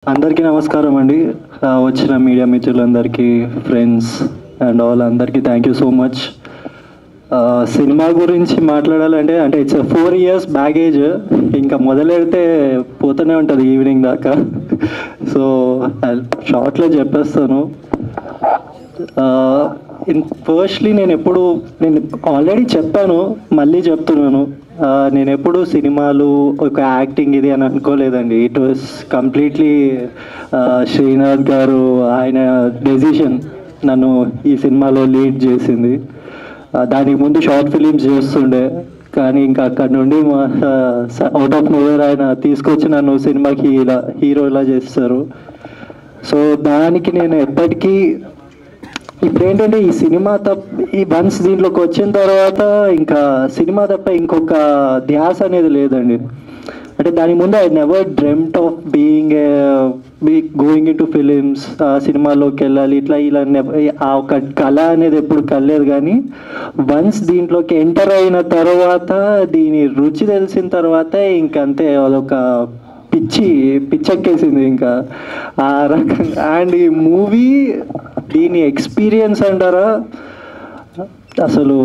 అందరికీ నమస్కారం అండి. వచ్చిన మీడియా మిత్రులందరికీ, ఫ్రెండ్స్ అండ్ ఆల్ అందరికీ thank you so much. Cinema గురించి మాట్లాడాలంటే ఇట్స్ 4 years బ్యాగేజ్. ఇంకా మొదలెడితే పోతూనే ఉంటుంది ఈవినింగ్ దాకా. సో షార్ట్లో చెప్పేస్తాను. ఫస్ట్లీ నేను ఆల్రెడీ చెప్పాను, మళ్ళీ చెప్తున్నాను. నేను ఎప్పుడు సినిమాలు ఒక యాక్టింగ్ ఇది అని అనుకోలేదండి. ఇట్ వాస్ కంప్లీట్లీ శ్రీనాథ్ గారు ఆయన డెసిషన్ నన్ను ఈ సినిమాలో లీడ్ చేసింది. దానికి ముందు షార్ట్ ఫిలిమ్స్ చేస్తుండే, కానీ ఇంకా అక్కడ నుండి అవుట్ ఆఫ్ నోవేర్ ఆయన తీసుకొచ్చి నన్ను సినిమాకి హీరోలా చేస్తారు. సో దానికి నేను ఎప్పటికీ ఇప్పుడు ఏంటంటే ఈ సినిమా ఈ వన్స్ దీంట్లోకి వచ్చిన తర్వాత ఇంకా సినిమా తప్ప ఇంకొక ధ్యాస అనేది లేదండి. అంటే దాని ముందు I never dreamed of going in to films, సినిమాలోకి వెళ్ళాలి ఇలా ఆ ఒక కళ అనేది ఎప్పుడు కలలేదు. కానీ వన్స్ దీంట్లోకి ఎంటర్ అయిన తర్వాత, దీని రుచి తెలిసిన తర్వాత ఇంకంతే అదొక పిచ్చెక్కేసింది ఇంకా ఆ రకంగా. అండ్ ఈ మూవీ దీని ఎక్స్పీరియన్స్ అంటారా, అసలు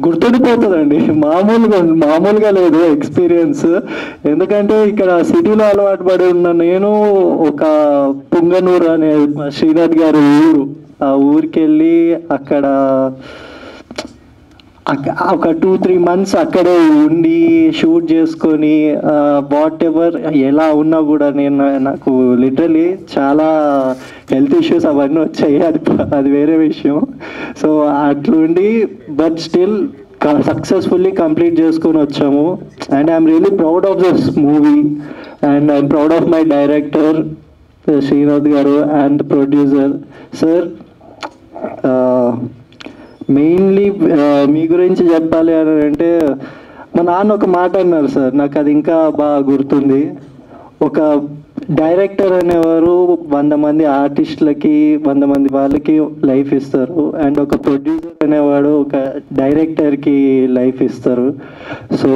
గుర్తుండిపోతుందండి. మామూలుగా లేదు ఎక్స్పీరియన్స్. ఎందుకంటే ఇక్కడ సిటీలో అలవాటు పడి ఉన్న నేను ఒక పుంగనూరు అనే శ్రీనాథ్ గారి ఊరు, ఆ ఊరికి వెళ్ళి అక్కడ ఒక 2-3 months అక్కడే ఉండి షూట్ చేసుకొని వాట్ ఎవర్ ఎలా ఉన్నా కూడా నాకు లిటరలీ చాలా హెల్త్ ఇష్యూస్ అవన్నీ వచ్చాయి, అది వేరే విషయం. సో అట్లుండి బట్ స్టిల్ సక్సెస్ఫుల్లీ కంప్లీట్ చేసుకొని వచ్చాము. And I'm really proud of this movie and I'm proud of my director Srinath garu and producer sir. Mainly మీ గురించి చెప్పాలి అని అంటే, మా నాన్న ఒక మాట అన్నారు సార్, నాకు అది ఇంకా బాగా గుర్తుంది. ఒక డైరెక్టర్ అనేవారు 100 మంది ఆర్టిస్టులకి 100 మంది వాళ్ళకి లైఫ్ ఇస్తారు, అండ్ ఒక ప్రొడ్యూసర్ అనేవాడు ఒక డైరెక్టర్కి లైఫ్ ఇస్తారు. సో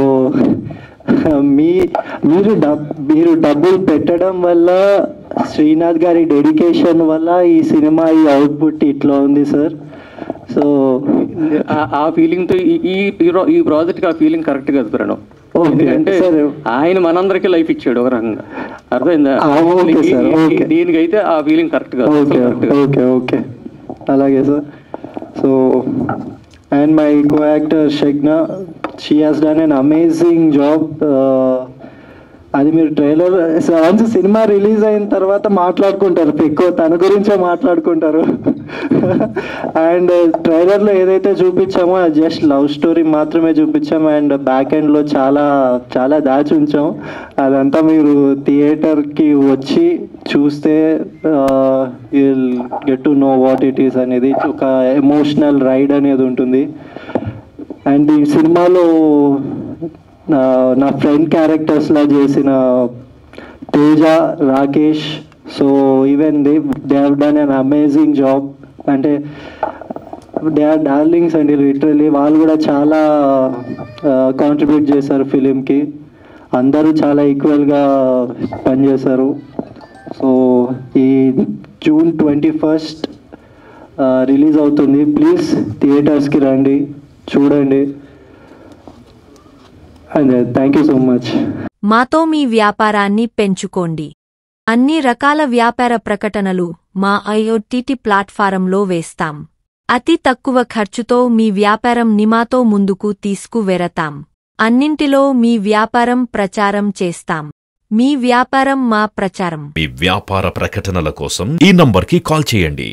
మీరు డబ్బులు పెట్టడం వల్ల, శ్రీనాథ్ గారి డెడికేషన్ వల్ల ఈ సినిమా ఈ అవుట్పుట్ ఇట్లా ఉంది సార్. సో ఆ ఫీలింగ్ తో ఈ ప్రాజెక్ట్ ఆ ఫీలింగ్ కరెక్ట్ కాదు ప్రణవ్. ఎందుకంటే ఆయన మనందరికీ లైఫ్ ఇచ్చాడు ఒక రకంగా, అర్థమైందా? దీనికైతే ఆ ఫీలింగ్ కరెక్ట్ కాదు. ఓకే అలాగే sir. So and my co actor Shagna, she has done an amazing job. అది మీరు ట్రైలర్ వన్స్ సినిమా రిలీజ్ అయిన తర్వాత మాట్లాడుకుంటారు, ఎక్కువ తన గురించే మాట్లాడుకుంటారు. అండ్ ట్రైలర్లో ఏదైతే చూపించామో అది జస్ట్ లవ్ స్టోరీ మాత్రమే చూపించాము, అండ్ బ్యాక్ ఎండ్లో చాలా దాచి ఉంచాం. అదంతా మీరు థియేటర్కి వచ్చి చూస్తే you'll get to know what it is అనేది. ఒక ఎమోషనల్ రైడ్ అనేది ఉంటుంది. అండ్ ఈ సినిమాలో నా ఫ్రెండ్ క్యారెక్టర్స్లా చేసిన Teja, Rakesh, so even they have done an amazing job. అంటే దే ఆర్ డార్లింగ్స్ అండి, లిటరలీ వాళ్ళు కూడా చాలా కాంట్రిబ్యూట్ చేశారు ఫిలింకి. అందరూ చాలా ఈక్వల్గా పనిచేశారు. సో ఈ June 21st రిలీజ్ అవుతుంది. ప్లీజ్ థియేటర్స్కి రండి, చూడండి. Thank you so much. మాతో మీ వ్యాపారాన్ని పెంచుకోండి. అన్ని రకాల వ్యాపార ప్రకటనలు మా IOTT ప్లాట్ఫారంలో వేస్తాం. అతి తక్కువ ఖర్చుతో మీ వ్యాపారం నిమాతో ముందుకు తీసుకువెరతాం. అన్నింటిలో మీ వ్యాపారం ప్రచారం చేస్తాం. మీ వ్యాపారం మా ప్రచారం. మీ వ్యాపార ప్రకటనల కోసం ఈ నంబర్కి కాల్ చేయండి.